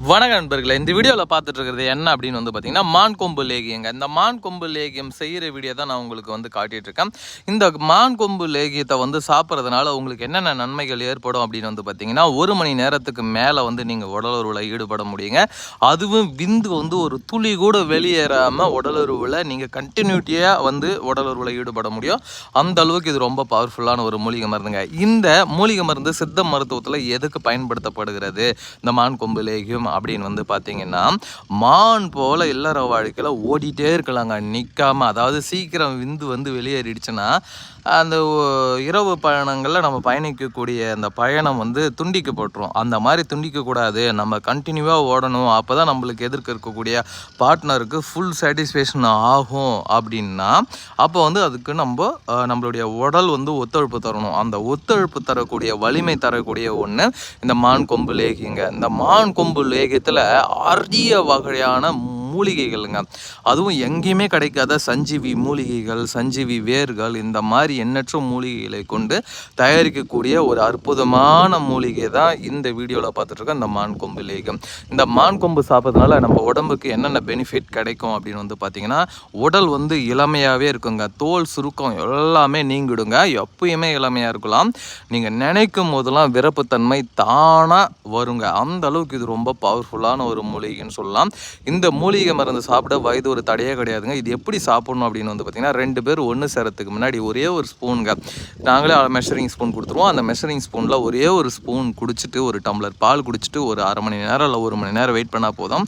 வணக்கம் நண்பர்களே, இந்த வீடியோவில் பார்த்துட்டு இருக்கிறது என்ன அப்படின்னு பார்த்தீங்கன்னா மான் கொம்பு லேகியங்க. இந்த மான் கொம்பு லேகியம் செய்கிற வீடியோ தான் நான் உங்களுக்கு காட்டிகிட்டு இருக்கேன். இந்த மான் கொம்பு லேகியத்தை சாப்பிட்றதுனால உங்களுக்கு என்னென்ன நன்மைகள் ஏற்படும் அப்படின்னு பார்த்தீங்கன்னா, 1 மணி நேரத்துக்கு மேலே நீங்கள் உடலுறவில் ஈடுபட முடியுங்க. அதுவும் விந்து ஒரு துளி கூட வெளியேறாமல் உடலுறவில் நீங்கள் கண்டினியூட்டியாக உடலுறவில் ஈடுபட முடியும். அந்த அளவுக்கு இது ரொம்ப பவர்ஃபுல்லான ஒரு மூலிகை மருந்துங்க. இந்த மூலிகை மருந்து சித்த மருத்துவத்தில் எதுக்கு பயன்படுத்தப்படுகிறது இந்த மான் கொம்பு லேகியம் அப்படின்னு பார்த்தீங்கன்னா, மான் போல இல்லற வாழ்க்கையில் ஓடிட்டே இருக்கலாங்க நிற்காம. அதாவது சீக்கிரம் விந்து வெளியேறிடுச்சுன்னா அந்த இரவு பயணங்களில் நம்ம பயணிக்கக்கூடிய அந்த பயணம் துண்டிக்கப்பட்டுரும். அந்த மாதிரி துண்டிக்கக்கூடாது, நம்ம கண்டினியூவாக ஓடணும். அப்போ தான் நம்மளுக்கு எதிர்க்க இருக்கக்கூடிய பார்ட்னருக்கு ஃபுல் சாட்டிஸ்ஃபேக்ஷன் ஆகும். அப்படின்னா அப்போ அதுக்கு நம்மளுடைய உடல் ஒத்துழைப்பு தரணும். அந்த ஒத்துழைப்பு தரக்கூடிய வலிமை தரக்கூடிய ஒன்று இந்த மான் கொம்பு லேகியங்க. இந்த மான் கொம்பு லேகியத்தில் அரிய வகையான மூலிகைகளுங்க. அதுவும் எங்கேயுமே கிடைக்காத சஞ்சீவி மூலிகைகள், சஞ்சீவி வேர்கள், இந்த மாதிரி எண்ணற்ற மூலிகைகளை கொண்டு தயாரிக்கக்கூடிய ஒரு அற்புதமான மூலிகை தான் இந்த வீடியோவில் பார்த்துட்ருக்கோம் இந்த மான் கொம்பு லேகியம். இந்த மான் கொம்பு சாப்பிட்றதுனால நம்ம உடம்புக்கு என்னென்ன பெனிஃபிட் கிடைக்கும் அப்படின்னு பார்த்தீங்கன்னா, உடல் இளமையாகவே இருக்குங்க. தோல் சுருக்கம் எல்லாமே நீங்கிடுங்க. எப்பயுமே இளமையாக இருக்கலாம். நீங்கள் நினைக்கும் போதெல்லாம் விரப்புத்தன்மை தானாக வருங்க. அந்த அளவுக்கு இது ரொம்ப பவர்ஃபுல்லான ஒரு மூலிகைன்னு சொல்லலாம். இந்த மூலிகை மருந்து சாப்பிட வயது ஒரு தடையே கிடையாதுங்க. இது எப்படி சாப்பிடணும் அப்படின்னு பார்த்தீங்கன்னா, 2 பேர் ஒன்று சேரத்துக்கு முன்னாடி ஒரே ஒரு ஸ்பூனுங்க, நாங்களே மெஷரிங் ஸ்பூன் கொடுத்துருவோம். அந்த மெஷரிங் ஸ்பூனில் ஒரே ஒரு ஸ்பூன் குடிச்சிட்டு, ஒரு டம்ளர் பால் குடிச்சிட்டு ஒரு 1/2 மணி நேரம் இல்லை 1 மணி நேரம் வெயிட் பண்ணால் போதும்.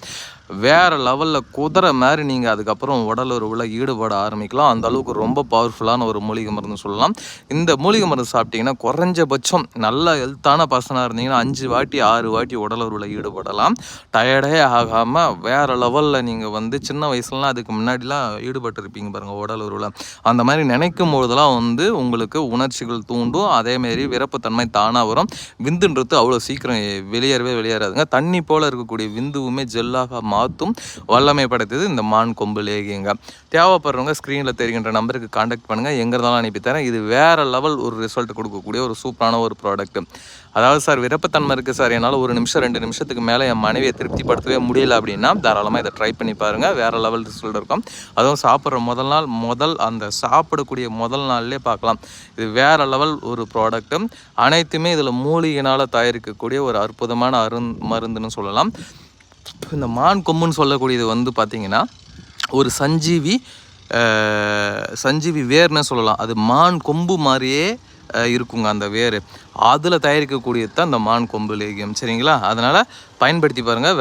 வேறு லெவலில் குதிரை மாதிரி நீங்கள் அதுக்கப்புறம் உடலுறவில் ஈடுபட ஆரம்பிக்கலாம். அந்த அளவுக்கு ரொம்ப பவர்ஃபுல்லான ஒரு மூலிகை மருந்து சொல்லலாம். இந்த மூலிகை மருந்து சாப்பிட்டிங்கன்னா குறைஞ்சபட்சம் நல்ல ஹெல்த்தான பர்சனாக இருந்தீங்கன்னா 5 வாட்டி 6 வாட்டி உடலுறவில் ஈடுபடலாம். டயர்டே ஆகாமல் வேறு லெவலில் நீங்கள் சின்ன வயசுலலாம் அதுக்கு முன்னாடிலாம் ஈடுபட்டிருப்பீங்க பாருங்கள் உடலுறவில். அந்த மாதிரி நினைக்கும் போதெல்லாம் உங்களுக்கு உணர்ச்சிகள் தூண்டும். அதேமாரி விரப்புத்தன்மை தானாக வரும். விந்துன்றது அவ்வளோ சீக்கிரம் வெளியேறாதுங்க. தண்ணி போல் இருக்கக்கூடிய விந்துவுமே ஜெல்லாக மாற்றும் வல்லமை படைத்தது இந்த மான் கொம்பு லேகியங்க. தேவைப்படுறவங்க ஸ்க்ரீனில் தெரிகின்ற நம்பருக்கு காண்டாக்ட் பண்ணுங்கள். எங்கே இருந்தாலும் அனுப்பித்தரேன். இது வேறு லெவல் ஒரு ரிசல்ட் கொடுக்கக்கூடிய ஒரு சூப்பரான ஒரு ப்ராடக்ட். அதாவது சார் விருப்பத்தன்மை இருக்குது சார், என்னால் 1 நிமிஷம் 2 நிமிஷத்துக்கு மேலே என் மனைவியை திருப்திப்படுத்தவே முடியல அப்படின்னா தாராளமாக இதை ட்ரை பண்ணி பாருங்கள். வேறு லெவல் ரிசல்ட் இருக்கும். அதுவும் சாப்பிட்ற அந்த சாப்பிடக்கூடிய முதல் நாள்லேயே பார்க்கலாம். இது வேறு லெவல் ஒரு ப்ராடக்ட்டு. அனைத்துமே இதில் மூலிகையினால் தயாரிக்கக்கூடிய ஒரு அற்புதமான மருந்துன்னு சொல்லலாம். இந்த மான் கொம்புன்னு சொல்லக்கூடியது பார்த்திங்கன்னா ஒரு சஞ்சீவி வேர்னு சொல்லலாம். அது மான் கொம்பு மாதிரியே இருக்குங்க அந்த வேர். அதில் தயாரிக்கக்கூடியது தான் இந்த மான் கொம்பு லேகியம். சரிங்களா? அதனால் பயன்படுத்தி பாருங்கள்.